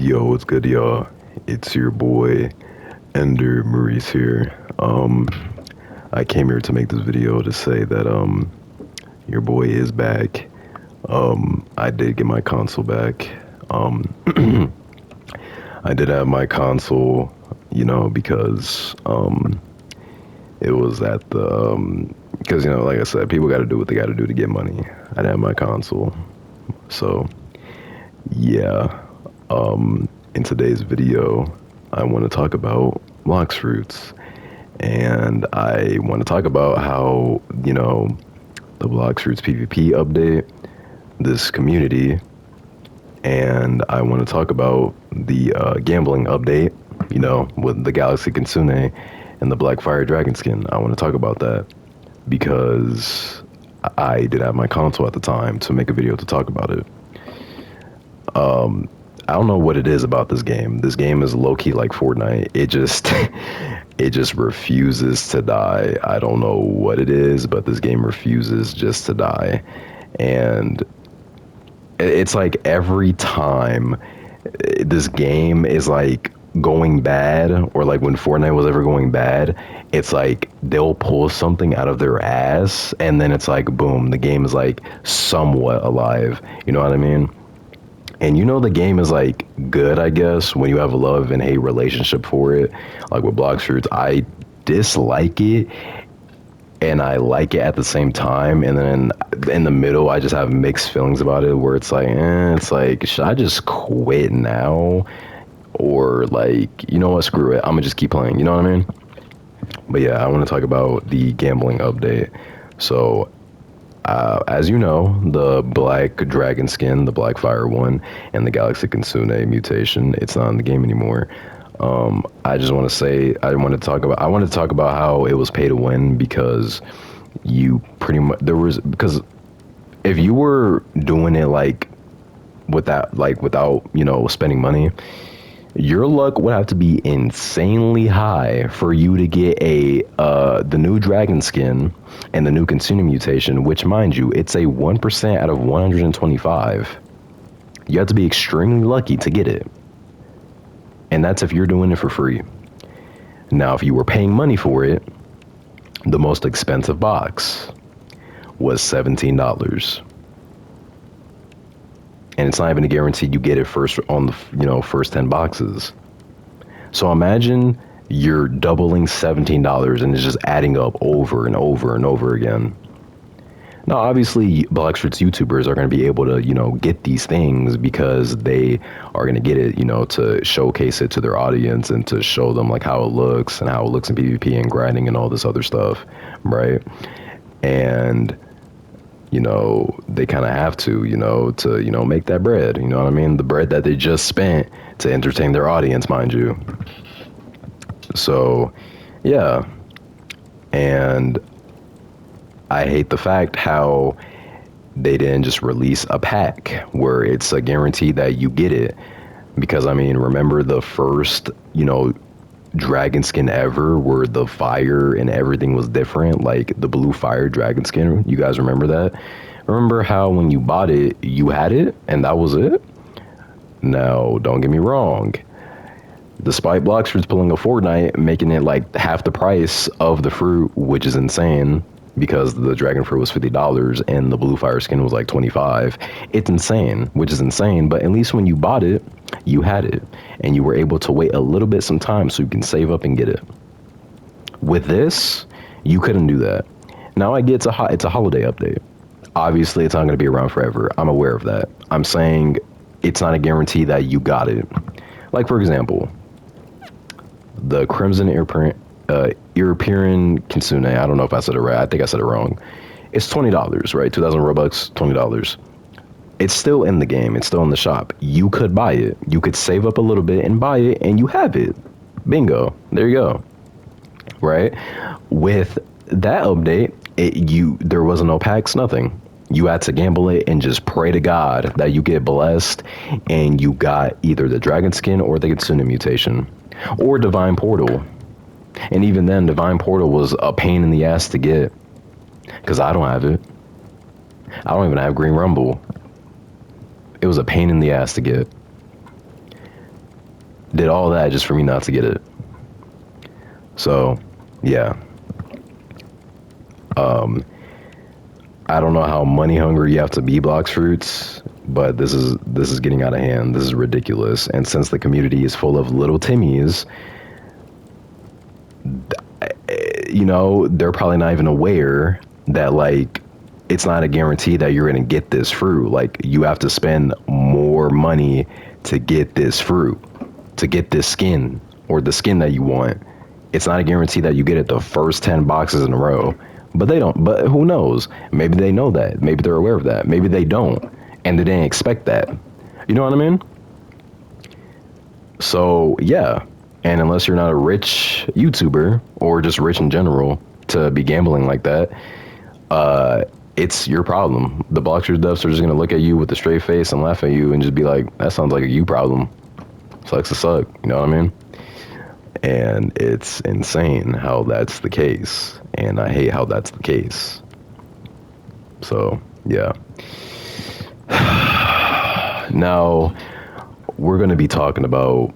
Yo, what's good, y'all? It's your boy, Ender Maurice here. I came here to make this video to say that, your boy is back. I did get my console back. I did have my console, because, it was at the, because, like I said, people gotta do what they gotta do to get money. I didn't have my console. So, yeah. In today's video, I want to talk about blox fruits, and I want to talk about how, the blox fruits PvP update, this community, and I want to talk about the gambling update, with the Galaxy Kitsune and the Black Fire Dragon skin. I want to talk about that because I did have my console at the time to make a video to talk about it. I don't know what it is about this game. This game is low-key like Fortnite. It just refuses to die. I don't know what it is, but this game refuses just to die. And it's like every time this game is like going bad, or like when Fortnite was ever going bad, it's like they'll pull something out of their ass and then it's like boom, the game is like somewhat alive. You know what I mean? And the game is like good, I guess, when you have a love and hate relationship for it. Like with blox fruits, I dislike it and I like it at the same time. And then in the middle, I just have mixed feelings about it, where it's like, should I just quit now? Or like, you know what, screw it, I'm gonna just keep playing, you know what I mean? But yeah, I want to talk about the gambling update. So as you know, the Black Dragon skin, the Black Fire one, and the Galaxy Kitsune mutation, it's not in the game anymore. I just want to say, I wanted to talk about how it was pay to win, because you pretty much, because if you were doing it like without spending money, your luck would have to be insanely high for you to get the new dragon skin and the new Kitsune mutation, which, mind you, it's a 1% out of 125. You have to be extremely lucky to get it. And that's if you're doing it for free. Now, if you were paying money for it, the most expensive box was $17. And it's not even a guarantee you get it first on the first 10 boxes. So imagine you're doubling $17 and it's just adding up over and over and over again. Now, obviously, blox fruits YouTubers are going to be able to, get these things because they are going to get it, to showcase it to their audience and to show them like how it looks and how it looks in PvP and grinding and all this other stuff, right? And they kind of have to, to, make that bread, you know what I mean? The bread that they just spent to entertain their audience, mind you. So, yeah. And I hate the fact how they didn't just release a pack where it's a guarantee that you get it. Because, remember the first, dragon skin ever where the fire and everything was different, like the blue fire dragon skin? You guys remember that? Remember how when you bought it, you had it and that was it? Now, don't get me wrong, despite blox fruits pulling a Fortnite, making it like half the price of the fruit, which is insane, because the dragon fruit was $50 and the blue fire skin was like $25. It's insane, which is insane, but at least when you bought it, you had it, and you were able to wait a little bit some time so you can save up and get it. With this, you couldn't do that. Now I get it's a holiday update. Obviously, it's not going to be around forever. I'm aware of that. I'm saying it's not a guarantee that you got it. Like, for example, the Crimson European Kitsune, I don't know if I said it right. I think I said it wrong. It's $20, right? 2,000 Robux, $20. It's still in the game. It's still in the shop. You could buy it. You could save up a little bit and buy it, and you have it. Bingo. There you go. Right? With that update, there was no packs, nothing. You had to gamble it and just pray to God that you get blessed and you got either the dragon skin or the Kitsune mutation or Divine Portal. And even then, Divine Portal was a pain in the ass to get, because I don't have it. I don't even have Green Rumble. It was a pain in the ass to get. Did all that just for me not to get it. So, yeah. I don't know how money hungry you have to be, Blox Fruits, but this is getting out of hand. This is ridiculous. And since the community is full of little Timmies, they're probably not even aware that like it's not a guarantee that you're gonna get this fruit. Like you have to spend more money to get this fruit, to get this skin or the skin that you want. It's not a guarantee that you get it the first 10 boxes in a row. But they don't. But who knows? Maybe they know that. Maybe they're aware of that. Maybe they don't. And they didn't expect that. You know what I mean? So, yeah. And unless you're not a rich YouTuber or just rich in general to be gambling like that, it's your problem. The Bloxers devs are just going to look at you with a straight face and laugh at you and just be like, that sounds like a you problem. Sucks to suck. You know what I mean? And it's insane how that's the case. And I hate how that's the case. So, yeah. Now, we're going to be talking about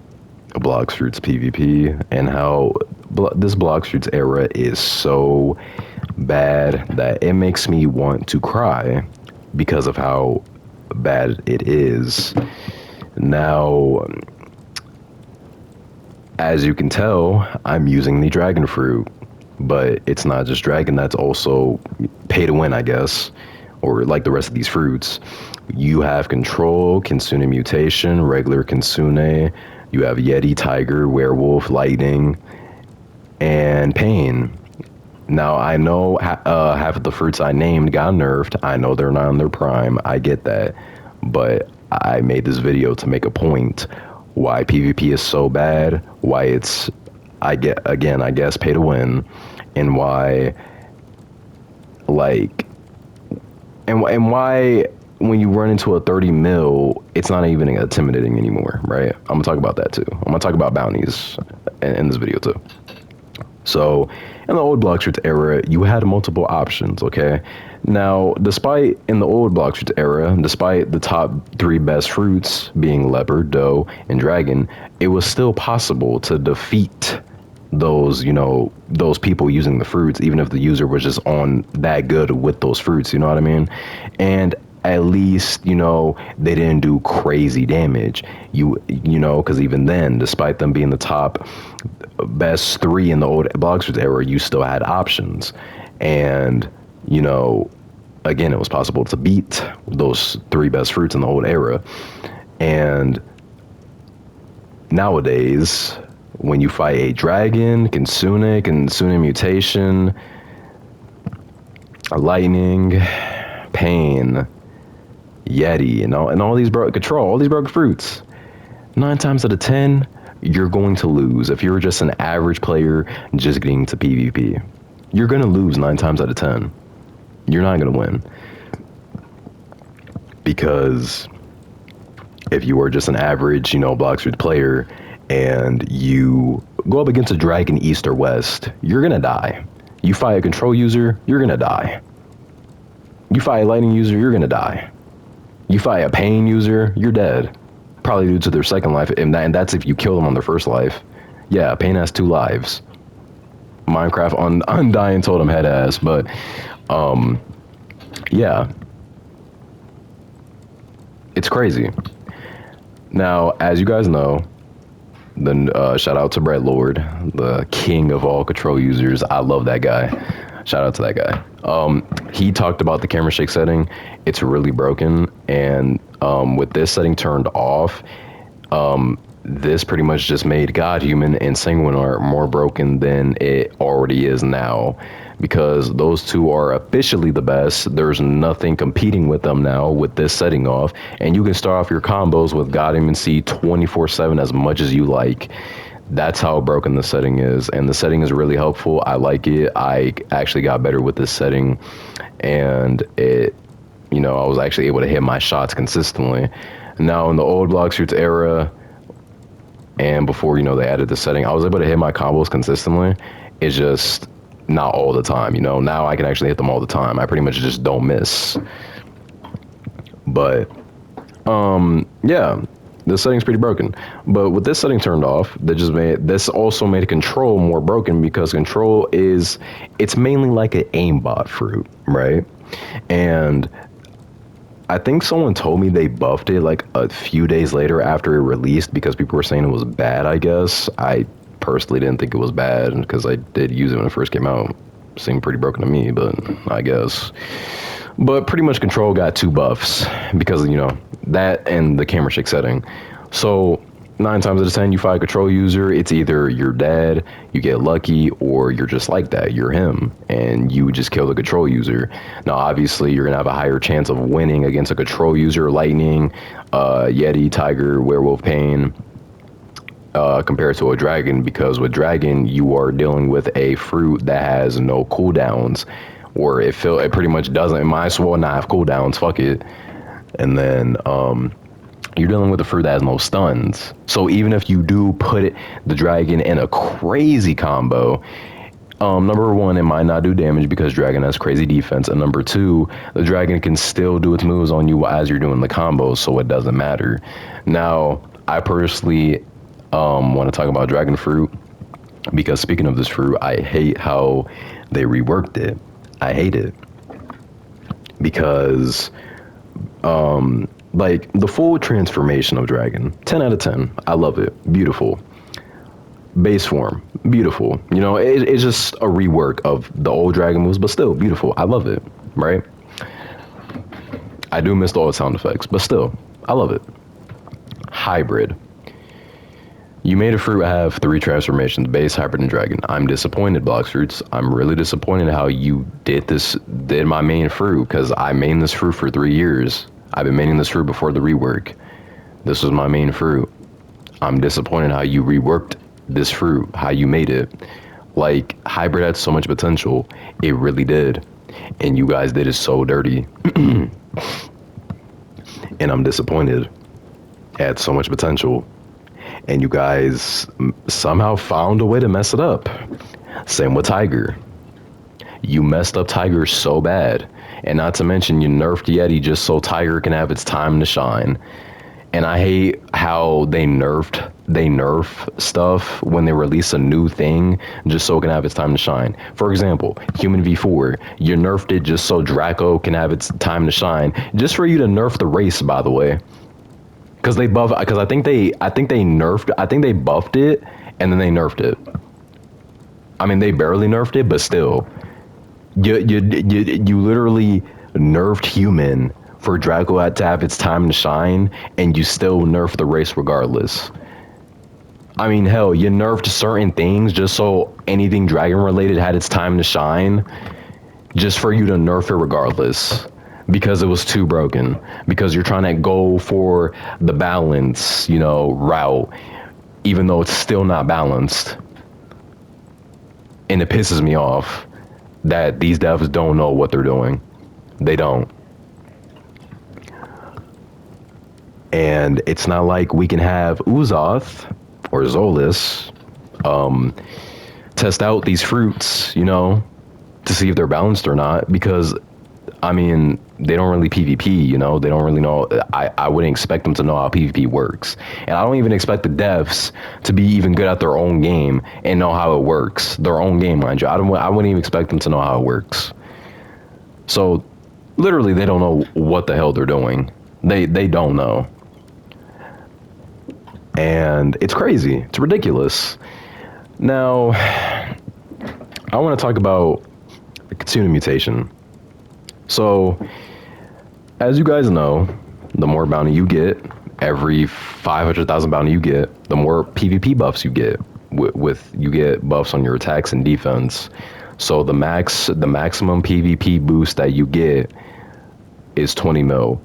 Blox Fruits PvP and how this Blox Fruits era is so bad that it makes me want to cry because of how bad it is. Now, as you can tell, I'm using the dragon fruit, but it's not just dragon, that's also pay to win, I guess, or like the rest of these fruits. You have control, Kitsune mutation, regular Kitsune, you have Yeti, tiger, werewolf, lightning, and pain. Now, I know half of the fruits I named got nerfed. I know they're not in their prime. I get that. But I made this video to make a point why PvP is so bad, why it's, I guess, pay to win, and why, like, and why when you run into a 30 mil, it's not even intimidating anymore, right? I'm gonna talk about that too. I'm gonna talk about bounties in this video too. So, in the old Blox Fruits era, you had multiple options, okay? Now, despite in the old Blox Fruits era, despite the top 3 best fruits being leopard, doe, and dragon, it was still possible to defeat those, those people using the fruits, even if the user was just on that good with those fruits, you know what I mean? And at least, they didn't do crazy damage. Because even then, despite them being the top best 3 in the old Blox Fruits era, you still had options. And, again, it was possible to beat those 3 best fruits in the old era. And nowadays, when you fight a dragon, Kitsune mutation, lightning, pain, Yeti, and all these all these broken fruits, 9 times out of 10, you're going to lose. If you're just an average player just getting to PvP, you're going to lose 9 times out of 10. You're not going to win. Because if you are just an average, Blox Fruits player, and you go up against a dragon east or west, you're going to die. You fight a control user, you're going to die. You fight a lightning user, you're going to die. You fight a pain user, you're dead. Probably due to their second life, and that's if you kill them on their first life. Yeah, pain has 2 lives. Minecraft Undying told him head ass, but yeah, it's crazy. Now, as you guys know, then shout out to Brett Lord, the king of all control users. I love that guy. Shout out to that guy. He talked about the camera shake setting. It's really broken, and with this setting turned off, this pretty much just made God, Human, and Sanguinar more broken than it already is now, because those 2 are officially the best. There's nothing competing with them now with this setting off, and you can start off your combos with God, Human, C 24/7 as much as you like. That's how broken the setting is, and the setting is really helpful. I like it. I actually got better with this setting, and it, I was actually able to hit my shots consistently. Now, in the old Blox Fruits era, and before, they added the setting, I was able to hit my combos consistently. It's just not all the time, Now I can actually hit them all the time. I pretty much just don't miss. But, yeah. This setting's pretty broken. But with this setting turned off, this also made control more broken because control is it's mainly like an aimbot fruit, right? And I think someone told me they buffed it like a few days later after it released because people were saying it was bad, I guess. I personally didn't think it was bad because I did use it when it first came out. Seemed pretty broken to me, but I guess. But pretty much Control got two buffs because, that and the camera shake setting. So 9 times out of 10, you fight a Control user, it's either you're dead, you get lucky, or you're just like that. You're him, and you just kill the Control user. Now, obviously, you're going to have a higher chance of winning against a Control user, Lightning, Yeti, Tiger, Werewolf, Pain, compared to a Dragon, because with Dragon, you are dealing with a fruit that has no cooldowns, or it pretty much doesn't. It might as well not have cooldowns. Fuck it. And then you're dealing with a fruit that has no stuns. So even if you do put the Dragon in a crazy combo, number one, it might not do damage because Dragon has crazy defense, and number two, the Dragon can still do its moves on you as you're doing the combos, so it doesn't matter. Now, I personally want to talk about Dragon Fruit because speaking of this fruit, I hate how they reworked it. I hate it because like the full transformation of Dragon, 10 out of 10. I love it. Beautiful. Base form, beautiful. It's just a rework of the old Dragon moves, but still beautiful. I love it, right? I do miss the old sound effects, but still, I love it. Hybrid. You made a fruit have 3 transformations, base, hybrid, and dragon. I'm disappointed, Blox Fruits. I'm really disappointed how you did my main fruit, because I mained this fruit for 3 years. I've been maining this fruit before the rework. This was my main fruit. I'm disappointed how you reworked this fruit, how you made it. Like, hybrid had so much potential. It really did. And you guys did it so dirty. And I'm disappointed. It had so much potential. And you guys somehow found a way to mess it up. Same with Tiger. You messed up Tiger so bad. And not to mention you nerfed Yeti just so Tiger can have its time to shine. And I hate how they nerf stuff when they release a new thing just so it can have its time to shine. For example, Human V4, you nerfed it just so Draco can have its time to shine. Just for you to nerf the race, by the way. Because they I think they buffed it and then they nerfed it. I mean, they barely nerfed it, but still, you literally nerfed human for Draco to have its time to shine, and you still nerfed the race regardless. I mean, hell, you nerfed certain things just so anything dragon related had its time to shine, just for you to nerf it regardless. Because it was too broken. Because you're trying to go for the balance, route, even though it's still not balanced. And it pisses me off that these devs don't know what they're doing. They don't. And it's not like we can have Uzoth or Zolas test out these fruits, to see if they're balanced or not, because I mean, they don't really PvP, they don't really know. I wouldn't expect them to know how PvP works. And I don't even expect the devs to be even good at their own game and know how it works. Their own game, mind you. I wouldn't even expect them to know how it works. So, literally, they don't know what the hell they're doing. They don't know. And it's crazy. It's ridiculous. Now, I want to talk about the Kitsune mutation. So, as you guys know, the more bounty you get, every 500,000 bounty you get, the more PvP buffs you get. You get buffs on your attacks and defense. So the maximum PvP boost that you get is 20 mil.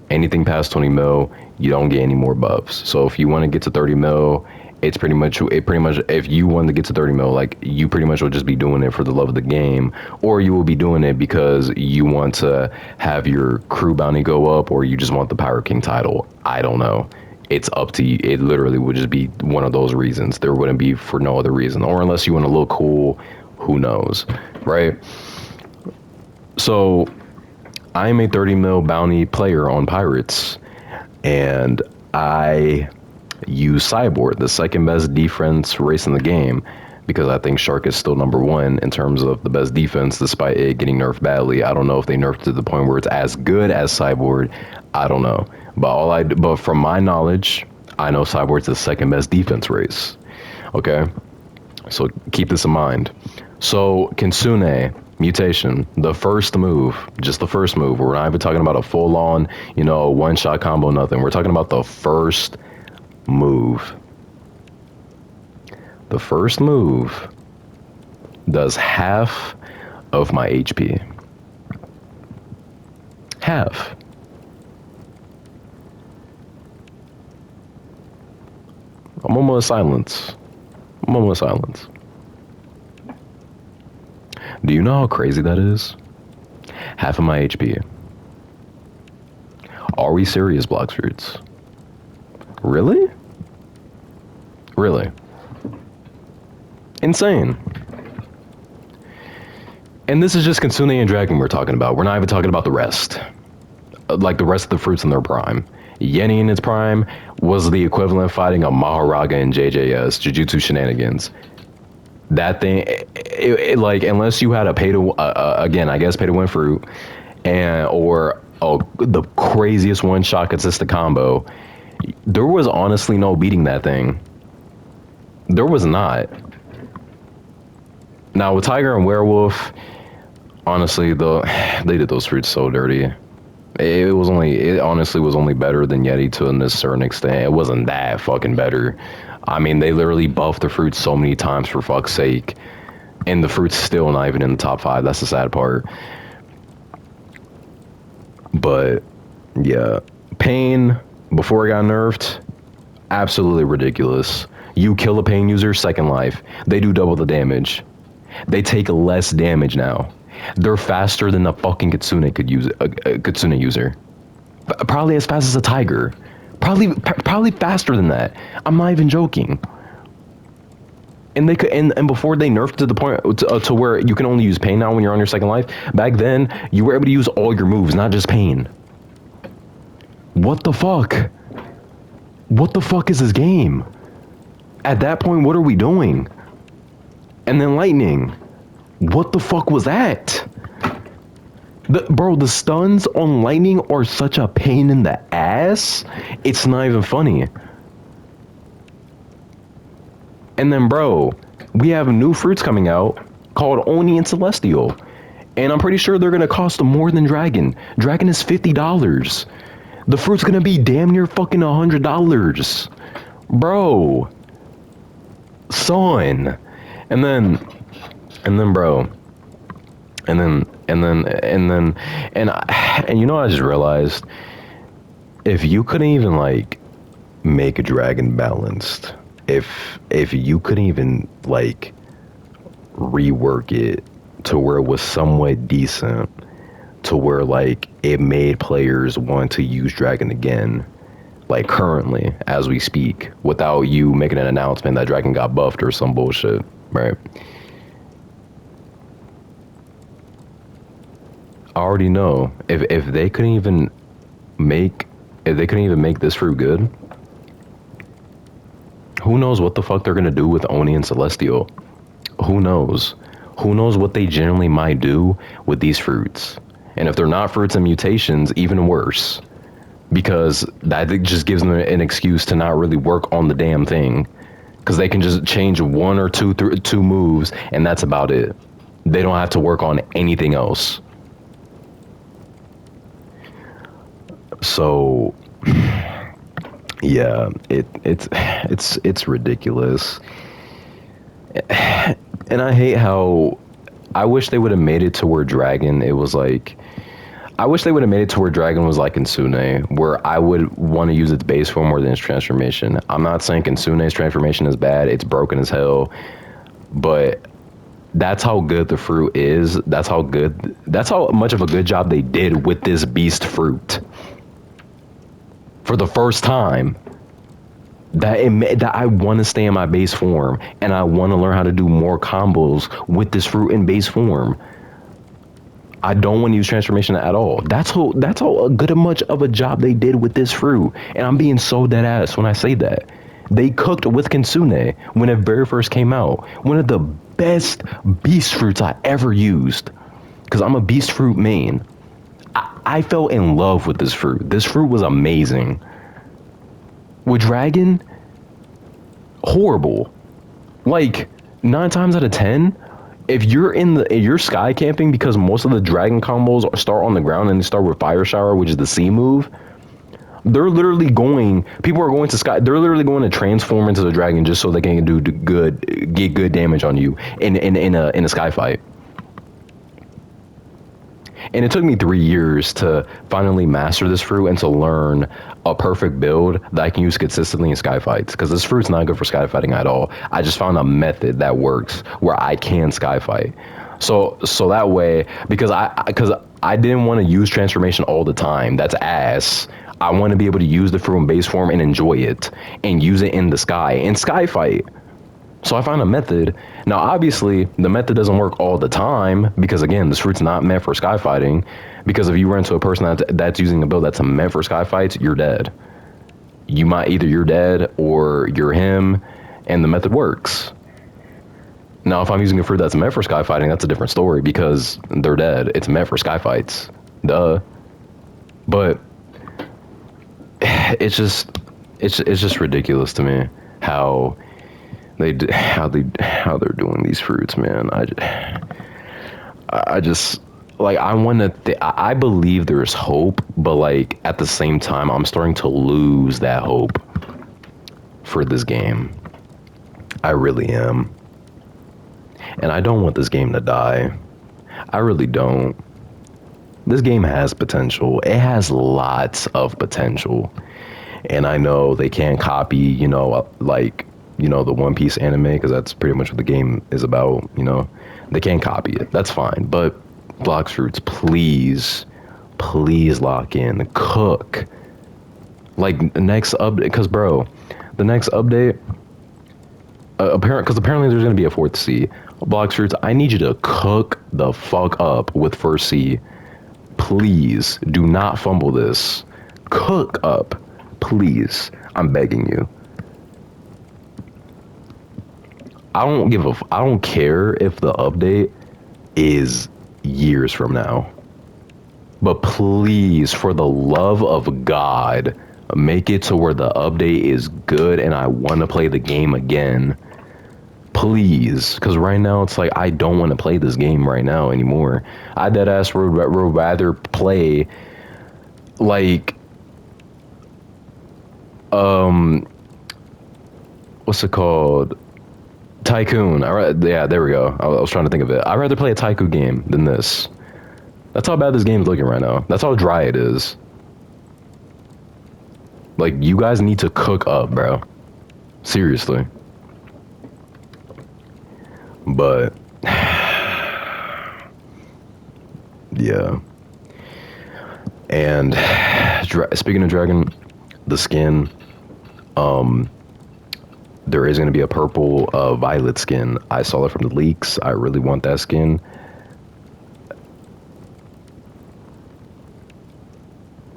Anything past 20 mil, you don't get any more buffs. So if you want to get to 30 mil, it pretty much if you want to get to 30 mil, like, you pretty much will just be doing it for the love of the game, or you will be doing it because you want to have your crew bounty go up, or you just want the Power King title. I don't know. It's up to you. It literally would just be one of those reasons. There wouldn't be for no other reason, or unless you want to look cool, who knows, right? So I'm a 30 mil bounty player on Pirates, and I use Cyborg, the second best defense race in the game, because I think Shark is still number one in terms of the best defense, despite it getting nerfed badly. I don't know if they nerfed it to the point where it's as good as Cyborg. I don't know, but from my knowledge, I know Cyborg's the second best defense race. Okay, so keep this in mind. So Kitsune mutation, the first move, just the first move. We're not even talking about a full-on, one-shot combo, nothing. We're talking about the first move. The first move does half of my HP. Half. I'm almost silence. Do you know how crazy that is? Half of my HP. Are we serious, blox fruits? Really? Really? Insane. And this is just Kitsune and Dragon we're talking about. We're not even talking about the rest. Like the rest of the fruits in their prime. Yeni in its prime was the equivalent fighting a Maharaga in JJS, Jujutsu Shenanigans. That thing, like, unless you had a pay to, again, I guess pay to win fruit, or the craziest one shot consistent combo, there was honestly no beating that thing. There was not. Now with Tiger and Werewolf, honestly, they did those fruits so dirty. It honestly was only better than Yeti to a certain extent. It wasn't that fucking better. I mean, they literally buffed the fruits so many times, for fuck's sake. And the fruit's still not even in the top 5. That's the sad part. But, yeah. Pain, before it got nerfed, absolutely ridiculous. You kill a Pain user, second life. They do double the damage. They take less damage now. They're faster than a fucking Kitsune Kitsune user. Probably as fast as a Tiger. Probably faster than that. I'm not even joking. And they could, and before they nerfed to the point to where you can only use Pain now when you're on your second life. Back then, you were able to use all your moves, not just Pain. What the fuck? What the fuck is this game? At that point, what are we doing? And then Lightning. What the fuck was that? Bro, the stuns on Lightning are such a pain in the ass. It's not even funny. And then, bro, we have new fruits coming out called Oni and Celestial. And I'm pretty sure they're going to cost more than Dragon. Dragon is $50. The fruit's going to be damn near fucking $100. Bro. Son. And then, bro. And you know what I just realized? If you couldn't even like make a dragon balanced, if you couldn't even like rework it to where it was somewhat decent, to where like it made players want to use dragon again, like currently as we speak, without you making an announcement that dragon got buffed or some bullshit, right? I already know if they couldn't even make this fruit good, who knows what the fuck they're gonna do with Oni and Celestial? Who knows? Who knows what they generally might do with these fruits? And if they're not fruits and mutations, even worse, because that just gives them an excuse to not really work on the damn thing, because they can just change one or two moves and that's about it. They don't have to work on anything else. So, yeah, it's ridiculous, and I hate how I wish they would have made it to where Dragon. It was like, I wish they would have made it to where Dragon was like Kitsune, where I would want to use its base form more than its transformation. I'm not saying Kitsune's transformation is bad; it's broken as hell, but that's how good the fruit is. That's how much of a good job they did with this beast fruit. For the first time, that I want to stay in my base form, and I want to learn how to do more combos with this fruit in base form. I don't want to use transformation at all. That's how good a much of a job they did with this fruit. And I'm being so dead ass when I say that. They cooked with Kitsune when it very first came out. One of the best beast fruits I ever used. Because I'm a beast fruit main. I fell in love with this fruit. This fruit was amazing. With dragon, horrible. Like 9 times out of 10, if you're sky camping, because most of the dragon combos start on the ground and they start with fire shower, which is the C move. People are going to sky. They're literally going to transform into the dragon just so they can get good damage on you in a sky fight. And it took me 3 years to finally master this fruit and to learn a perfect build that I can use consistently in sky fights. Because this fruit's not good for sky fighting at all. I just found a method that works where I can sky fight. So that way, because I didn't want to use transformation all the time. That's ass. I want to be able to use the fruit in base form and enjoy it and use it in the sky and sky fight. So I found a method. Now, obviously, the method doesn't work all the time because, again, this fruit's not meant for sky fighting. Because if you run into a person that's using a build that's meant for sky fights, you're dead. You're dead or you're him, and the method works. Now, if I'm using a fruit that's meant for sky fighting, that's a different story because they're dead. It's meant for sky fights. Duh. But it's just ridiculous to me how they're doing these fruits, man. I just like I want to. I believe there's hope, but like at the same time, I'm starting to lose that hope for this game. I really am, and I don't want this game to die. I really don't. This game has potential. It has lots of potential, and I know they can't copy, the One Piece anime, because that's pretty much what the game is about. They can't copy it. That's fine. But Blox Fruits, please lock in, cook. Like next update, because bro, the next update, apparently there's gonna be a fourth C. Blox Fruits, I need you to cook the fuck up with first C. Please do not fumble this. Cook up, please. I'm begging you. I don't care if the update is years from now. But please, for the love of God, make it to where the update is good and I want to play the game again. Please. Because right now it's like I don't want to play this game right now anymore. I deadass would rather play like what's it called? Tycoon. Yeah, there we go. I was trying to think of it. I'd rather play a Tycoon game than this. That's how bad this game's looking right now. That's how dry it is. Like, you guys need to cook up, bro. Seriously. But yeah. And speaking of dragon, the skin, there is going to be a purple violet skin. I saw it from the leaks. I really want that skin.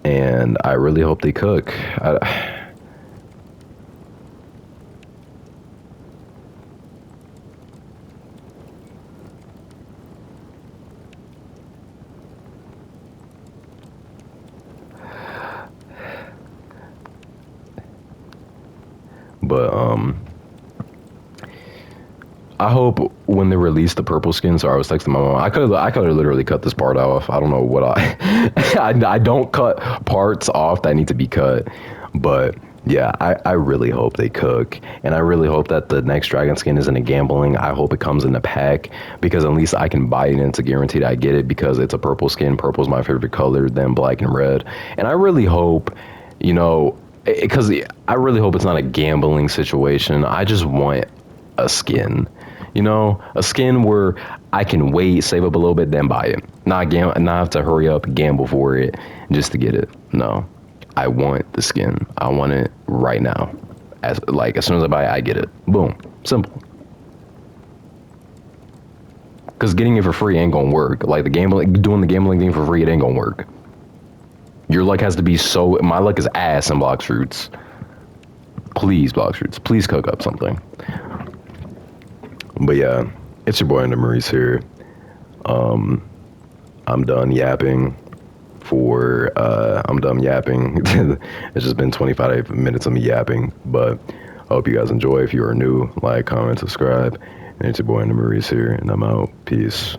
And I really hope they cook. But I hope when they release the purple skin. So I was texting my mom. I could have literally cut this part off. I don't know what I don't cut parts off that need to be cut. But yeah, I really hope they cook, and I really hope that the next dragon skin isn't a gambling. I hope it comes in a pack, because at least I can buy it and it's a guaranteed I get it, because it's a purple skin. Purple's my favorite color, then black and red. And I really hope, because I really hope it's not a gambling situation. I just want a skin, a skin where I can wait, save up a little bit, then buy it. Not have to hurry up, gamble for it just to get it. No, I want the skin. I want it right now. As soon as I buy it, I get it. Boom, simple. Because getting it for free ain't gonna work. Like doing the gambling thing for free, it ain't gonna work. Your luck has to be so. My luck is ass in Blox Fruits. Please, Blox Fruits, please cook up something. But yeah, it's your boy Under Maurice here. I'm done yapping. I'm done yapping. It's just been 25 minutes of me yapping, but I hope you guys enjoy. If you are new, like, comment, subscribe. And it's your boy Under Maurice here, and I'm out. Peace.